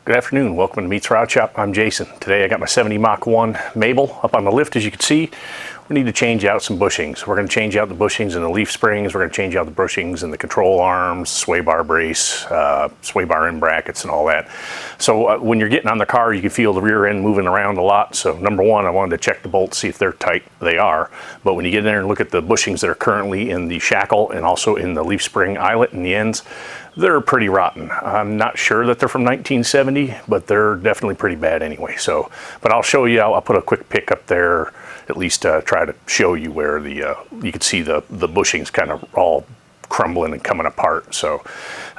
Good afternoon, welcome to Meets Rod Shop. I'm Jason. Today I got my 70 Mach 1 Mabel up on the lift. As you can see, we need to change out some bushings. We're going to change out the bushings and the leaf springs. We're going to change out the bushings and the control arms, sway bar brace, sway bar end brackets and all that. So when you're getting on the car, you can feel the rear end moving around a lot. So number one, I wanted to check the bolts, see if they're tight. They are. But when you get in there and look at the bushings that are currently in the shackle and also in the leaf spring eyelet in the ends, they're pretty rotten. I'm not sure that they're from 1970, but they're definitely pretty bad anyway. So, but I'll show you. I'll put a quick pic up there, at least try to show you where the you can see the bushings kind of all crumbling and coming apart. So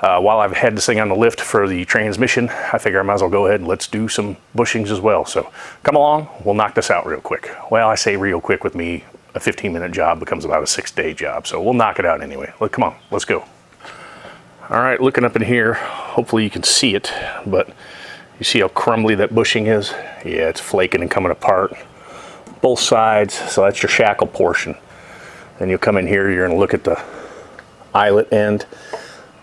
while I've had this thing on the lift for the transmission, I figure I might as well go ahead and let's do some bushings as well. So come along, we'll knock this out real quick. Well, I say real quick. With me, a 15-minute job becomes about a 6-day job. So we'll knock it out anyway. Come on, let's go. All right, looking up in here, hopefully you can see it, but you see how crumbly that bushing is? Yeah, it's flaking and coming apart. Both sides, so that's your shackle portion. Then you'll come in here, you're gonna look at the eyelet end.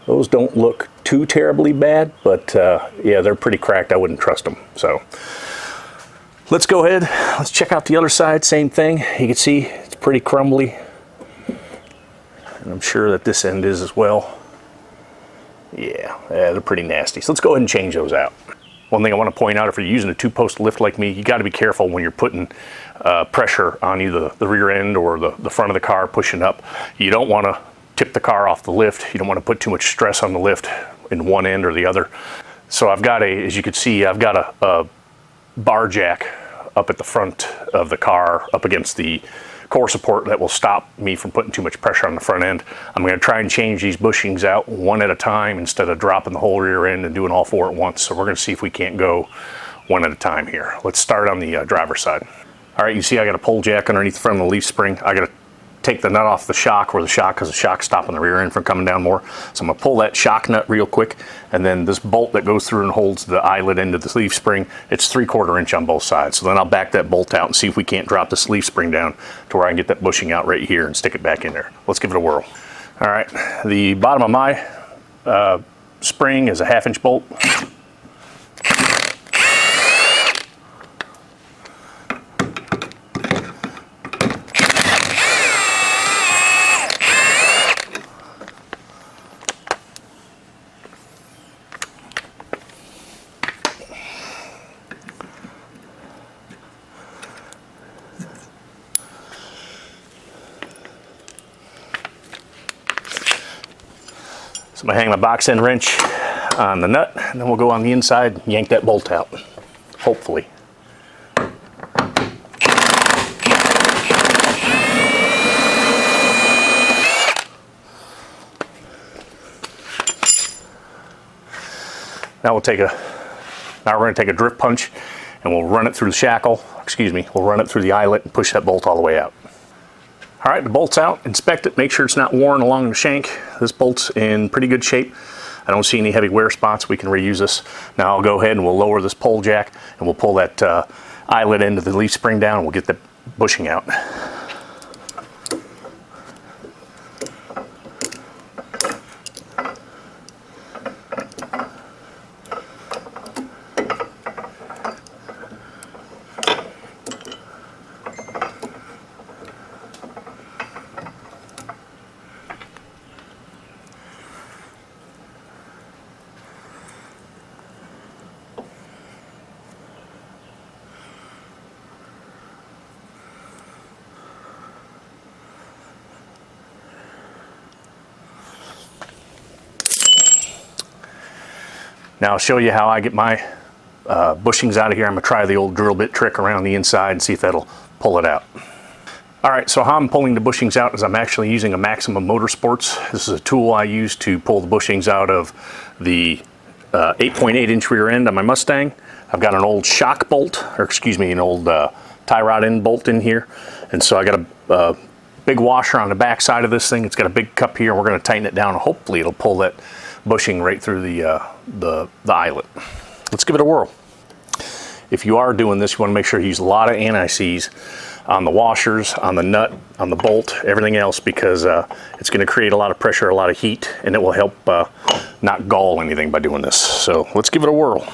Those don't look too terribly bad, but yeah, they're pretty cracked. I wouldn't trust them. So let's go ahead, let's check out the other side, same thing. You can see it's pretty crumbly. And I'm sure that this end is as well. Yeah, they're pretty nasty. So let's go ahead and change those out. One thing I want to point out, if you're using a two-post lift like me, you got to be careful when you're putting pressure on either the rear end or the front of the car pushing up. You don't want to tip the car off the lift. You don't want to put too much stress on the lift in one end or the other. So I've got as you can see, I've got a bar jack up at the front of the car up against the core support that will stop me from putting too much pressure on the front end. I'm going to try and change these bushings out one at a time instead of dropping the whole rear end and doing all four at once. So we're going to see if we can't go one at a time here. Let's start on the driver's side. All right, you see I got a pole jack underneath the front of the leaf spring. I got to take the nut off the shock, because the shock's stopping the rear end from coming down more. So I'm going to pull that shock nut real quick, and then this bolt that goes through and holds the eyelet end of the leaf spring, it's 3/4 inch on both sides. So then I'll back that bolt out and see if we can't drop this leaf spring down to where I can get that bushing out right here and stick it back in there. Let's give it a whirl. All right, the bottom of my spring is a 1/2 inch bolt. I'm gonna hang my box end wrench on the nut, and then we'll go on the inside and yank that bolt out, hopefully. Now we're gonna take a drip punch and we'll run it through the shackle, we'll run it through the eyelet and push that bolt all the way out. All right, the bolt's out. Inspect it, make sure it's not worn along the shank. This bolt's in pretty good shape. I don't see any heavy wear spots. We can reuse this. Now I'll go ahead and we'll lower this pole jack and we'll pull that eyelet end of the leaf spring down and we'll get the bushing out. Now I'll show you how I get my bushings out of here. I'm gonna try the old drill bit trick around the inside and see if that'll pull it out. All right, so how I'm pulling the bushings out is I'm actually using a Maximum Motorsports. This is a tool I use to pull the bushings out of the 8.8 inch rear end on my Mustang. I've got an old shock bolt, or excuse me, an old tie rod end bolt in here. And so I got a big washer on the back side of this thing. It's got a big cup here. We're gonna tighten it down and hopefully it'll pull that bushing right through the eyelet. Let's give it a whirl. If you are doing this, you want to make sure you use a lot of anti-seize on the washers, on the nut, on the bolt, everything else, because it's going to create a lot of pressure, a lot of heat, and it will help not gall anything by doing this. So let's give it a whirl.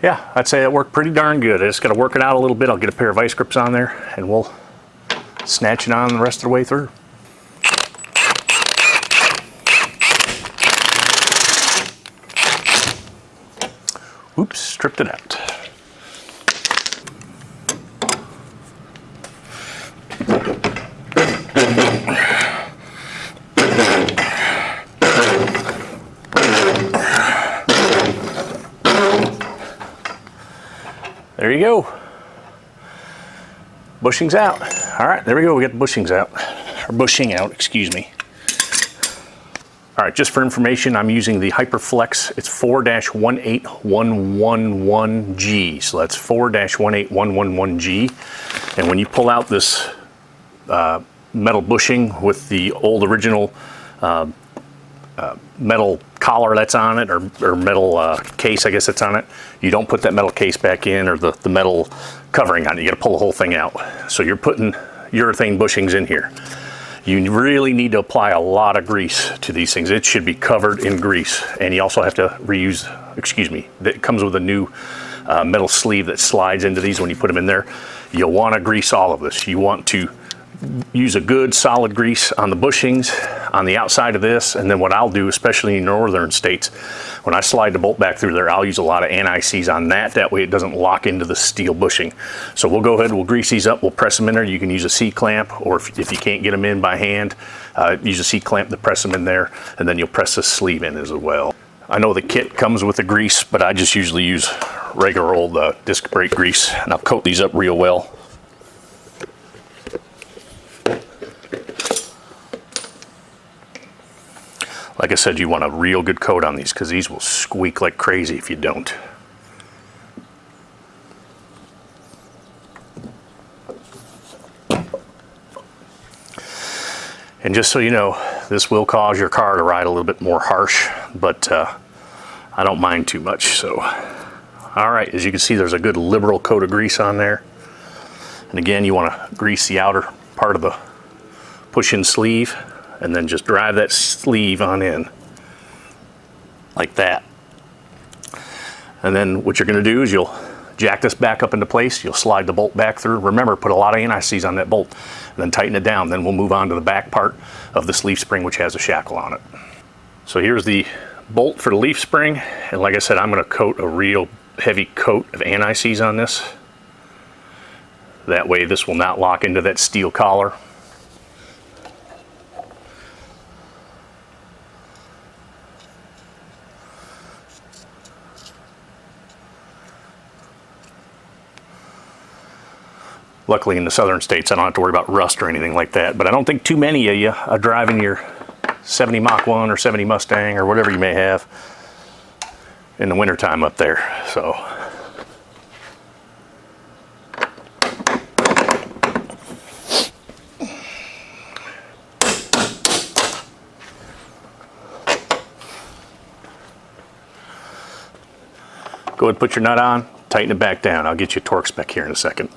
yeah, I'd say it worked pretty darn good. I just got to work it out a little bit. I'll get a pair of vice grips on there and we'll snatch it on the rest of the way through. Oops, stripped it out. There you go. Bushings out. All right, there we go. We got the bushings out. Or bushing out, excuse me. All right, just for information, I'm using the Hyperflex. It's 4-18111G. So that's 4-18111G. And when you pull out this metal bushing with the old original metal collar that's on it, or metal case, I guess that's on it, you don't put that metal case back in, or the metal covering on it. You got to pull the whole thing out. So you're putting urethane bushings in here. You really need to apply a lot of grease to these things. It should be covered in grease. And you also have to reuse, excuse me, it comes with a new metal sleeve that slides into these when you put them in there. You'll want to grease all of this. You want to use a good solid grease on the bushings, on the outside of this, and then what I'll do, especially in northern states, when I slide the bolt back through there, I'll use a lot of anti-seize on that. That way it doesn't lock into the steel bushing. So we'll go ahead, we'll grease these up, we'll press them in there. You can use a C-clamp, or if you can't get them in by hand, use a C-clamp to press them in there, and then you'll press the sleeve in as well. I know the kit comes with the grease, but I just usually use regular old disc brake grease, and I'll coat these up real well. Like I said, you want a real good coat on these because these will squeak like crazy if you don't. And just so you know, this will cause your car to ride a little bit more harsh, but I don't mind too much. So, all right, as you can see, there's a good liberal coat of grease on there. And again, you want to grease the outer part of the push-in sleeve, and then just drive that sleeve on in like that. And then what you're going to do is you'll jack this back up into place. You'll slide the bolt back through. Remember, put a lot of anti-seize on that bolt, and then tighten it down. Then we'll move on to the back part of this leaf spring, which has a shackle on it. So here's the bolt for the leaf spring. And like I said, I'm going to coat a real heavy coat of anti-seize on this. That way this will not lock into that steel collar. Luckily in the southern states I don't have to worry about rust or anything like that, but I don't think too many of you are driving your 70 Mach 1 or 70 Mustang or whatever you may have in the wintertime up there. So go ahead and put your nut on, tighten it back down. I'll get you a torque spec here in a second.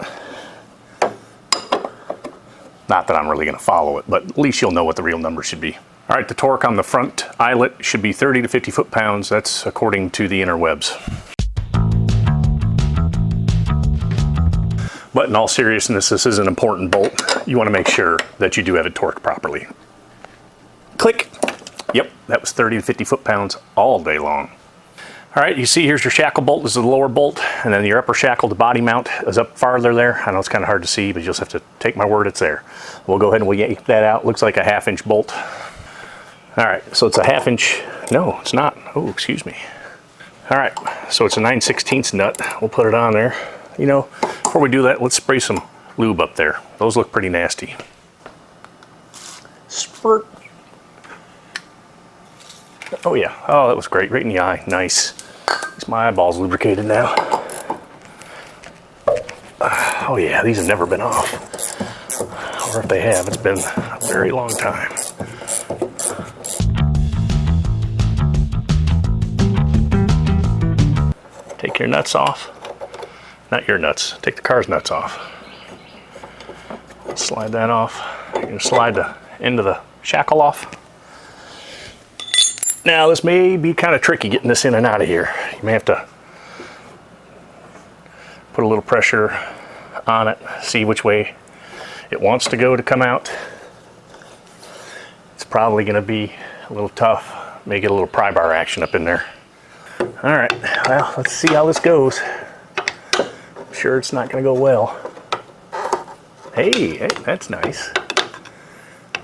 Not that I'm really going to follow it, but at least you'll know what the real number should be. All right, the torque on the front eyelet should be 30 to 50 foot-pounds. That's according to the interwebs. But in all seriousness, this is an important bolt. You want to make sure that you do have it torqued properly. Click. Yep, that was 30 to 50 foot-pounds all day long. All right, you see here's your shackle bolt. This is the lower bolt, and then your upper shackle, the body mount, is up farther there. I know it's kind of hard to see, but you'll just have to take my word it's there. We'll go ahead and we'll yank that out. Looks like a 1/2 inch bolt. All right, so it's a 1/2 inch. No, it's not. Oh, excuse me. All right, so it's a 9/16 nut. We'll put it on there. You know, before we do that, let's spray some lube up there. Those look pretty nasty. Spurt. Oh yeah, oh that was great, right in the eye, nice. At least my eyeball's lubricated now. Oh yeah, these have never been off. Or if they have, it's been a very long time. Take your nuts off. Not your nuts, take the car's nuts off. Slide that off. You're gonna slide the end of the shackle off. Now this may be kind of tricky getting this in and out of here. You may have to put a little pressure on it, see which way it wants to go to come out. It's probably going to be a little tough. May get a little pry bar action up in there. All right, well, let's see how this goes. I'm sure it's not going to go well. Hey, that's nice.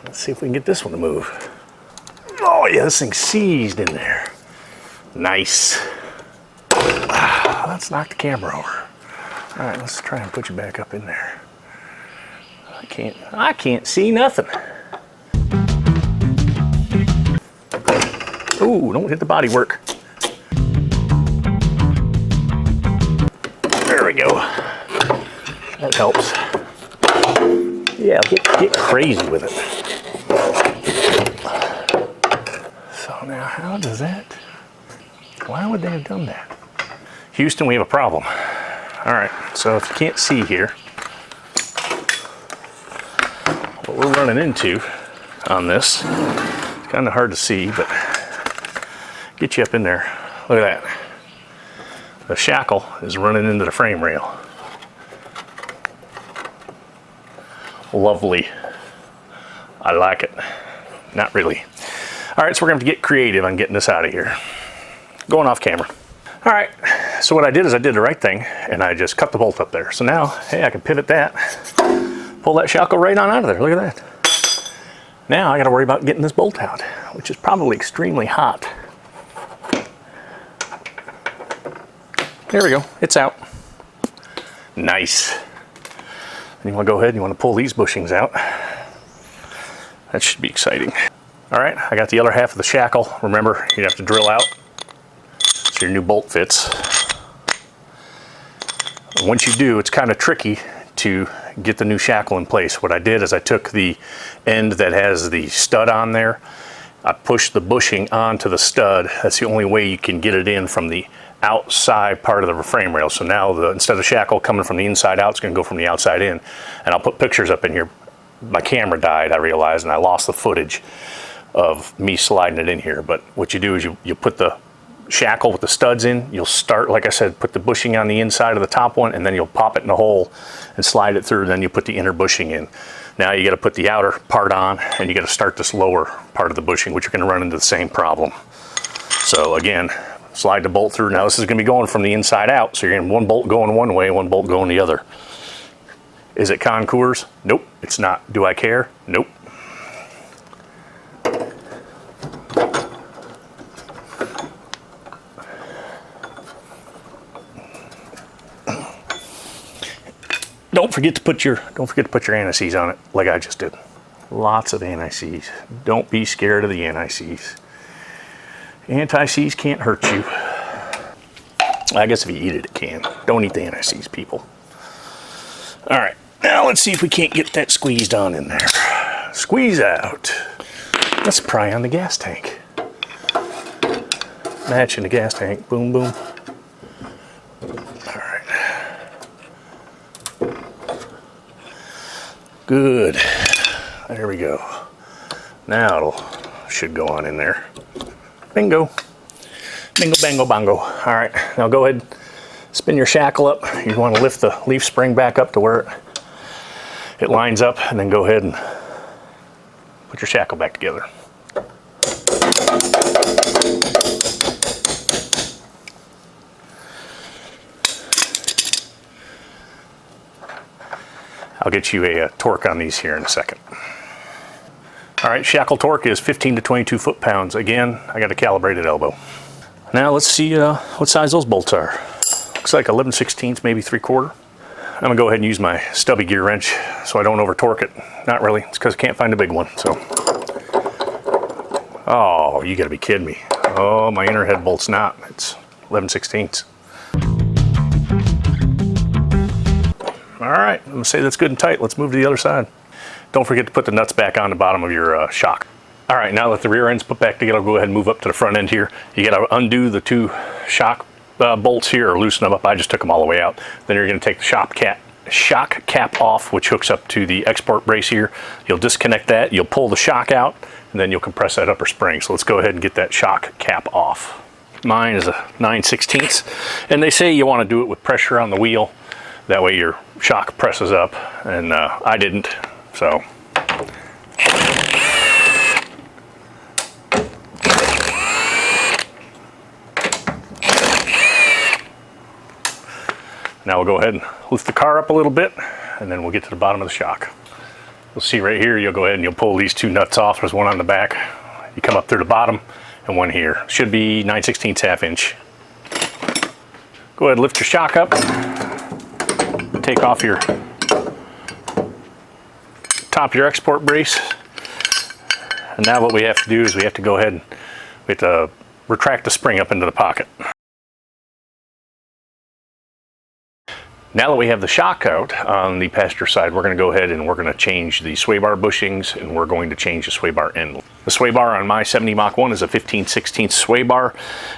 Let's see if we can get this one to move. Oh yeah, this thing's seized in there. Nice. Let's knock the camera over. All right, let's try and put you back up in there. I can't see nothing. Ooh, don't hit the body work. There we go. That helps. Yeah, get crazy with it. So now, how does that? Why would they have done that? Houston, we have a problem. All right, so if you can't see here, what we're running into on this, it's kind of hard to see, but get you up in there. Look at that. The shackle is running into the frame rail. Lovely. I like it. Not really. All right, so we're going to have to get creative on getting this out of here. Going off camera. All right, so what I did is I did the right thing, and I just cut the bolt up there. So now, hey, I can pivot that, pull that shackle right on out of there. Look at that. Now I got to worry about getting this bolt out, which is probably extremely hot. There we go, it's out. Nice. And you want to go ahead and you want to pull these bushings out. That should be exciting. All right, I got the other half of the shackle. Remember, you have to drill out so your new bolt fits. And once you do, it's kind of tricky to get the new shackle in place. What I did is I took the end that has the stud on there, I pushed the bushing onto the stud. That's the only way you can get it in from the outside part of the frame rail. So now instead of shackle coming from the inside out, it's going to go from the outside in. And I'll put pictures up in here. My camera died, I realized, and I lost the footage of me sliding it in here. But what you do is you put the shackle with the studs in. You'll start, like I said, put the bushing on the inside of the top one, and then you'll pop it in the hole and slide it through. Then you put the inner bushing in. Now you got to put the outer part on, and you got to start this lower part of the bushing, which you're going to run into the same problem. So again, slide the bolt through. Now this is going to be going from the inside out, so you're going to have one bolt going one way, one bolt going the other. Is it concours? Nope, it's not. Do I care? Nope. Don't forget to put your anti-seize on it, like I just did. Lots of anti-seize. Don't be scared of the anti-seize. Anti-seize can't hurt you. I guess if you eat it, it can. Don't eat the anti-seize, people. All right, now let's see if we can't get that squeezed on in there. Squeeze out. Let's pry on the gas tank. Matching the gas tank. Boom, boom. All right. Good. There we go. Now it should go on in there. Bingo. Bingo, bango, bongo. All right, now go ahead, spin your shackle up. You want to lift the leaf spring back up to where it lines up, and then go ahead and put your shackle back together. I'll get you a torque on these here in a second. All right, shackle torque is 15 to 22 foot-pounds. Again, I got a calibrated elbow. Now let's see what size those bolts are. Looks like 11/16, maybe 3/4. I'm gonna go ahead and use my stubby gear wrench so I don't over torque it. Not really, it's because I can't find a big one, so. Oh, you gotta be kidding me. Oh, my inner head bolt's not. It's 11/16. All right, I'm gonna say that's good and tight. Let's move to the other side. Don't forget to put the nuts back on the bottom of your shock. All right, now that the rear end's put back together, I'll go ahead and move up to the front end here. You gotta undo the two shock bolts here, or loosen them up. I just took them all the way out. Then you're gonna take the shock cap off, which hooks up to the export brace here. You'll disconnect that, you'll pull the shock out, and then you'll compress that upper spring. So let's go ahead and get that shock cap off. Mine is a 9/16, and they say you wanna do it with pressure on the wheel. That way your shock presses up, and I didn't, so. Now we'll go ahead and lift the car up a little bit, and then we'll get to the bottom of the shock. You'll see right here, you'll go ahead and you'll pull these two nuts off. There's one on the back. You come up through the bottom, and one here. Should be 9/16 1/2 inch. Go ahead and lift your shock up. Take off your top of your export brace. And now what we have to do is we have to go ahead and we have to retract the spring up into the pocket. Now that we have the shock out on the passenger side, we're going to go ahead and we're going to change the sway bar bushings, and we're going to change the sway bar end. The sway bar on my 70 Mach 1 is a 15/16 sway bar,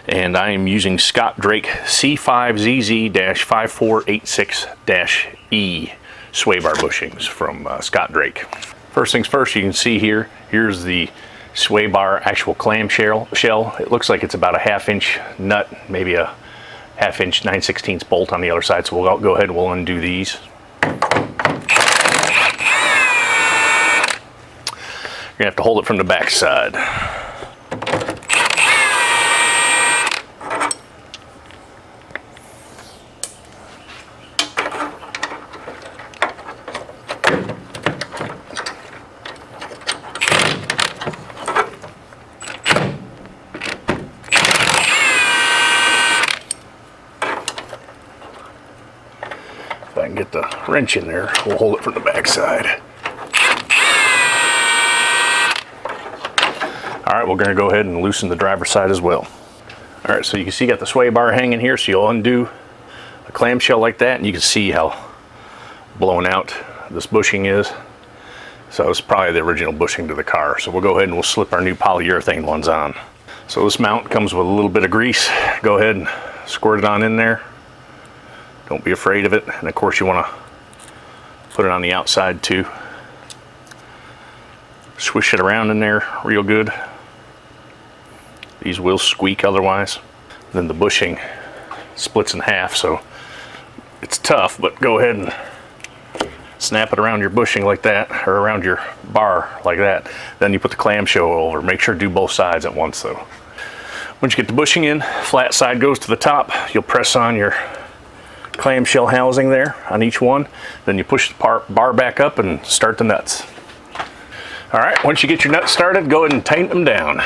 and I am using Scott Drake C5ZZ-5486-E sway bar bushings from Scott Drake. First things first, you can see here, here's the sway bar actual clamshell. It looks like it's about a 1/2 inch nut, maybe a 1/2 inch 9/16 bolt on the other side, so we'll go ahead and we'll undo these. You're gonna have to hold it from the back side. If I can get the wrench in there, we'll hold it from the back side. All right, we're going to go ahead and loosen the driver's side as well. All right, so you can see you got the sway bar hanging here, so you'll undo a clamshell like that, and you can see how blown out this bushing is. So it's probably the original bushing to the car. So we'll go ahead and we'll slip our new polyurethane ones on. So this mount comes with a little bit of grease. Go ahead and squirt it on in there. Don't be afraid of it. And of course you want to put it on the outside too. Swish it around in there real good. These will squeak otherwise. Then the bushing splits in half, so it's tough, but go ahead and snap it around your bushing like that, or around your bar like that. Then you put the clamshell over. Make sure to do both sides at once though. Once you get the bushing in, flat side goes to the top. You'll press on your clamshell housing there on each one. Then you push the bar back up and start the nuts. All right, once you get your nuts started, go ahead and tighten them down.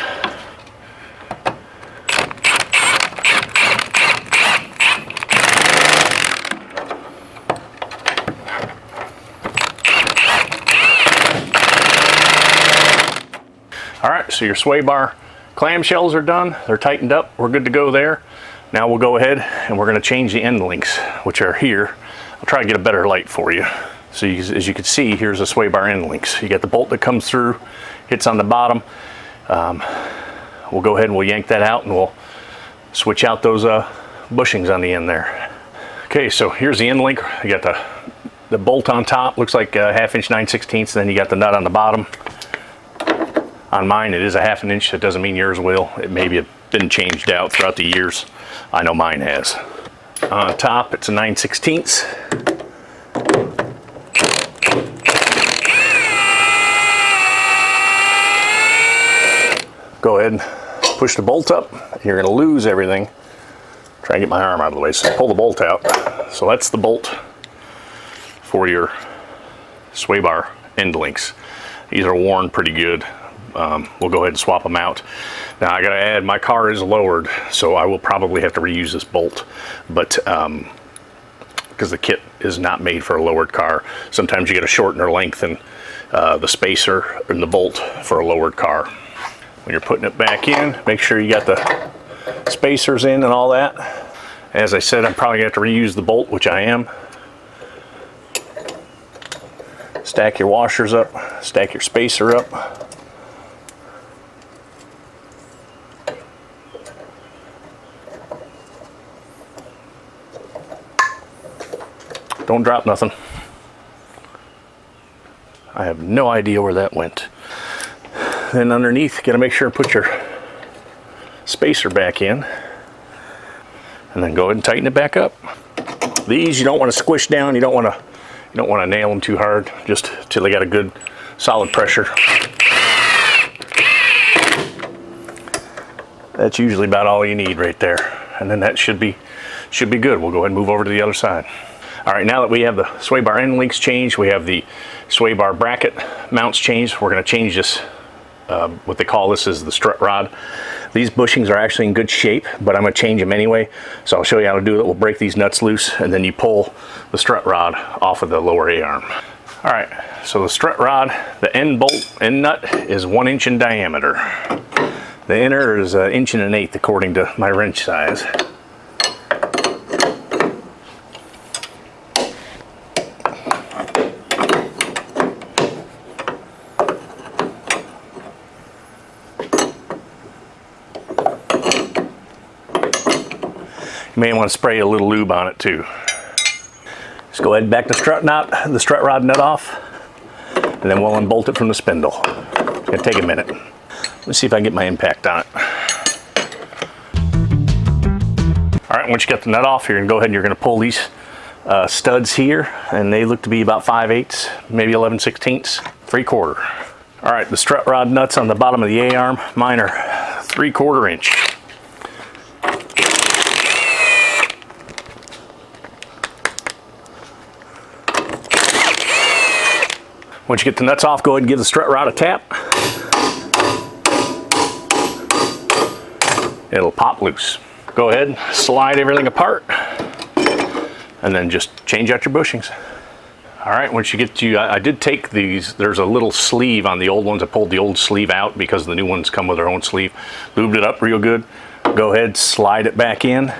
All right, so your sway bar clamshells are done. They're tightened up. We're good to go there. Now we'll go ahead and we're going to change the end links, which are here. I'll try to get a better light for you. So as you can see, here's the sway bar end links. You got the bolt that comes through, hits on the bottom. We'll go ahead and we'll yank that out, and we'll switch out those bushings on the end there. Okay, so here's the end link. You got the bolt on top, looks like a 1/2 inch 9/16, then you got the nut on the bottom. On mine, it is a 1/2 inch. That doesn't mean yours will. It maybe have been changed out throughout the years. I know mine has. On top, it's a 9/16. Go ahead and push the bolt up. You're going to lose everything. Try and get my arm out of the way. So pull the bolt out. So that's the bolt for your sway bar end links. These are worn pretty good. We'll go ahead and swap them out. Now I got to add, my car is lowered, so I will probably have to reuse this bolt, but because the kit is not made for a lowered car. Sometimes you got to shorten or lengthen the spacer and the bolt for a lowered car. When you're putting it back in, make sure you got the spacers in and all that. As I said, I'm probably going to have to reuse the bolt, which I am. Stack your washers up, stack your spacer up. Don't drop nothing. I have no idea where that went. Then underneath, gotta make sure and put your spacer back in. And then go ahead and tighten it back up. These you don't want to squish down. You don't want to nail them too hard, just till they got a good solid pressure. That's usually about all you need right there, and then that should be good. We'll go ahead and move over to the other side. All right, now that we have the sway bar end links changed, we have the sway bar bracket mounts changed. We're going to change this. What they call this is the strut rod. These bushings are actually in good shape, but I'm going to change them anyway. So I'll show you how to do it. We'll break these nuts loose, and then you pull the strut rod off of the lower A-arm. All right, so the strut rod, the end bolt, end nut is 1 inch in diameter. The inner is 1 1/8 according to my wrench size. You may want to spray a little lube on it too. Just go ahead and back the strut rod nut off, and then we'll unbolt it from the spindle. It's going to take a minute. Let's see if I can get my impact on it. All right, once you get the nut off, you're going to go ahead and you're going to pull these studs here, and they look to be about 5/8, maybe 11/16, 3/4. All right, the strut rod nuts on the bottom of the A-arm, mine are 3/4 inch. Once you get the nuts off, go ahead and give the strut rod a tap. It'll pop loose. Go ahead and slide everything apart, and then just change out your bushings. All right, once you get to, I did take these, there's a little sleeve on the old ones. I pulled the old sleeve out because the new ones come with their own sleeve. Lubed it up real good. Go ahead, slide it back in,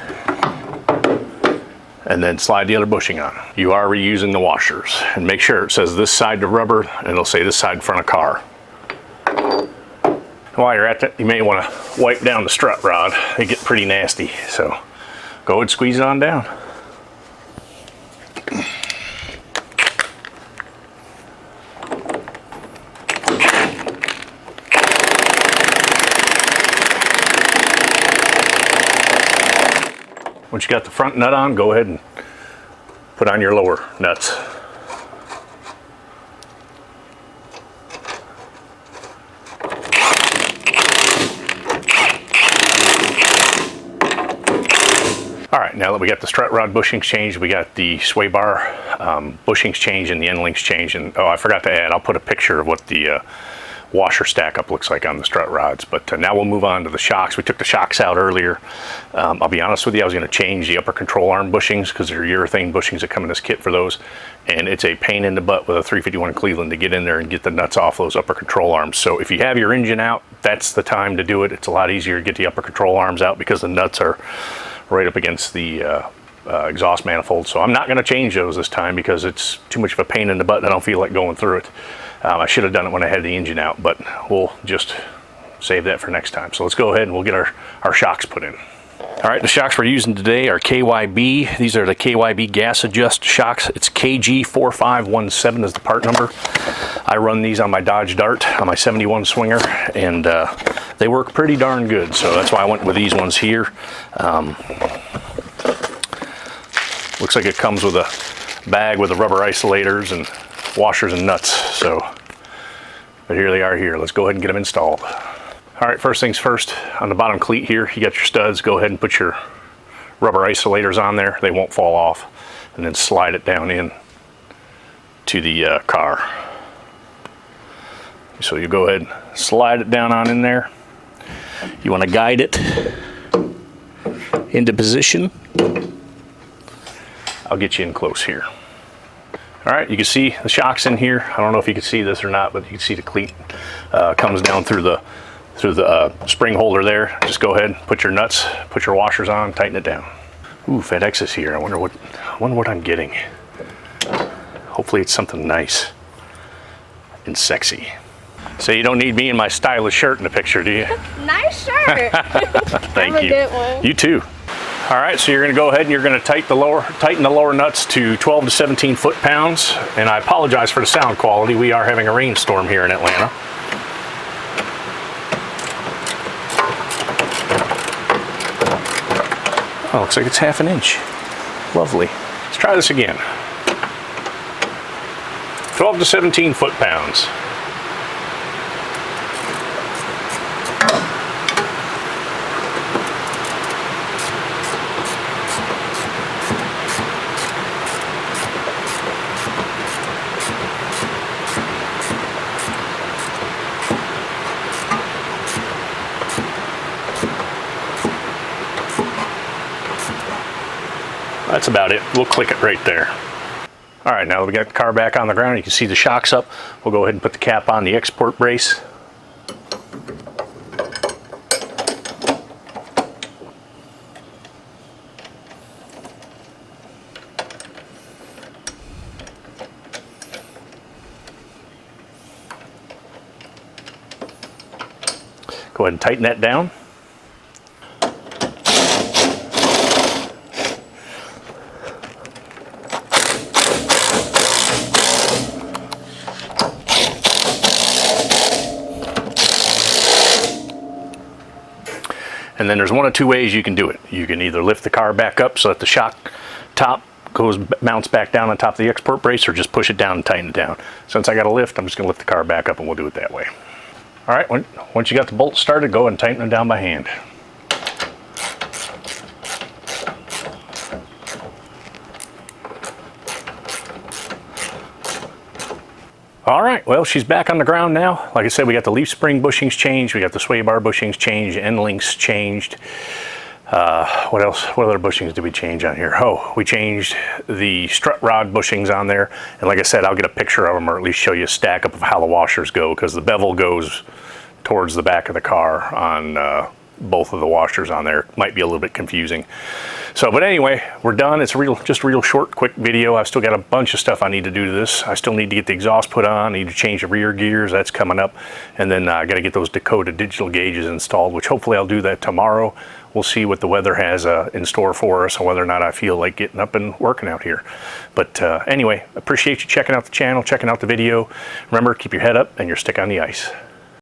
and then slide the other bushing on. You are reusing the washers, and make sure it says this side to rubber, and it'll say this side front of car. While you're at that, you may want to wipe down the strut rod. They get pretty nasty, so go ahead and squeeze it on down. Once you got the front nut on, go ahead and put on your lower nuts. All right, now that we got the strut rod bushings changed, we got the sway bar bushings changed and the end links changed. And oh, I forgot to add, I'll put a picture of what the washer stack up looks like on the strut rods. But now we'll move on to the shocks. We took the shocks out earlier. I'll be honest with you, I was going to change the upper control arm bushings because they're urethane bushings that come in this kit for those, and it's a pain in the butt with a 351 Cleveland to get in there and get the nuts off those upper control arms. So if you have your engine out, that's the time to do it. It's a lot easier to get the upper control arms out because the nuts are right up against the exhaust manifold. So I'm not going to change those this time because it's too much of a pain in the butt and I don't feel like going through it. I should have done it when I had the engine out, but we'll just save that for next time. So let's go ahead and we'll get our shocks put in. All right, the shocks we're using today are KYB. These are the KYB gas adjust shocks. It's KG4517 is the part number. I run these on my Dodge Dart, on my 71 Swinger, and they work pretty darn good. So that's why I went with these ones here. Looks like it comes with a bag with the rubber isolators and washers and nuts. So, but here they are here. Let's go ahead and get them installed. All right, first things first, on the bottom cleat here, you got your studs. Go ahead and put your rubber isolators on there. They won't fall off. And then slide it down in to the car. So you go ahead and slide it down on in there. You want to guide it into position. I'll get you in close here. All right, you can see the shocks in here. I don't know if you can see this or not, but you can see the cleat comes down through the spring holder there. Just go ahead, put your nuts, put your washers on, tighten it down. Ooh, FedEx is here. I wonder what I'm getting. Hopefully it's something nice and sexy. So you don't need me in my stylish shirt in the picture, do you? Nice shirt. Thank you. Have a good one. You too. All right, so you're going to go ahead and you're going to tighten the lower nuts to 12 to 17 foot-pounds. And I apologize for the sound quality. We are having a rainstorm here in Atlanta. Oh, looks like it's 1/2 inch. Lovely. Let's try this again. 12 to 17 foot-pounds. That's about it. We'll click it right there. All right, now that we got the car back on the ground, you can see the shocks up. We'll go ahead and put the cap on the export brace. Go ahead and tighten that down. And then there's one of two ways you can do it. You can either lift the car back up so that the shock top mounts back down on top of the export brace, or just push it down and tighten it down. Since I got a lift, I'm just gonna lift the car back up and we'll do it that way. All right, once you got the bolts started, go ahead and tighten them down by hand. All right, well, she's back on the ground now. Like I said, we got the leaf spring bushings changed, we got the sway bar bushings changed, end links changed. What else? What other bushings did we change on here? Oh, we changed the strut rod bushings on there. And like I said, I'll get a picture of them, or at least show you a stack up of how the washers go, because the bevel goes towards the back of the car on both of the washers on there. Might be a little bit confusing. So, but anyway, we're done. It's just a real short, quick video. I've still got a bunch of stuff I need to do to this. I still need to get the exhaust put on. I need to change the rear gears. That's coming up. And then I got to get those Dakota digital gauges installed, which hopefully I'll do that tomorrow. We'll see what the weather has in store for us, and whether or not I feel like getting up and working out here. But anyway, appreciate you checking out the channel, checking out the video. Remember, keep your head up and your stick on the ice.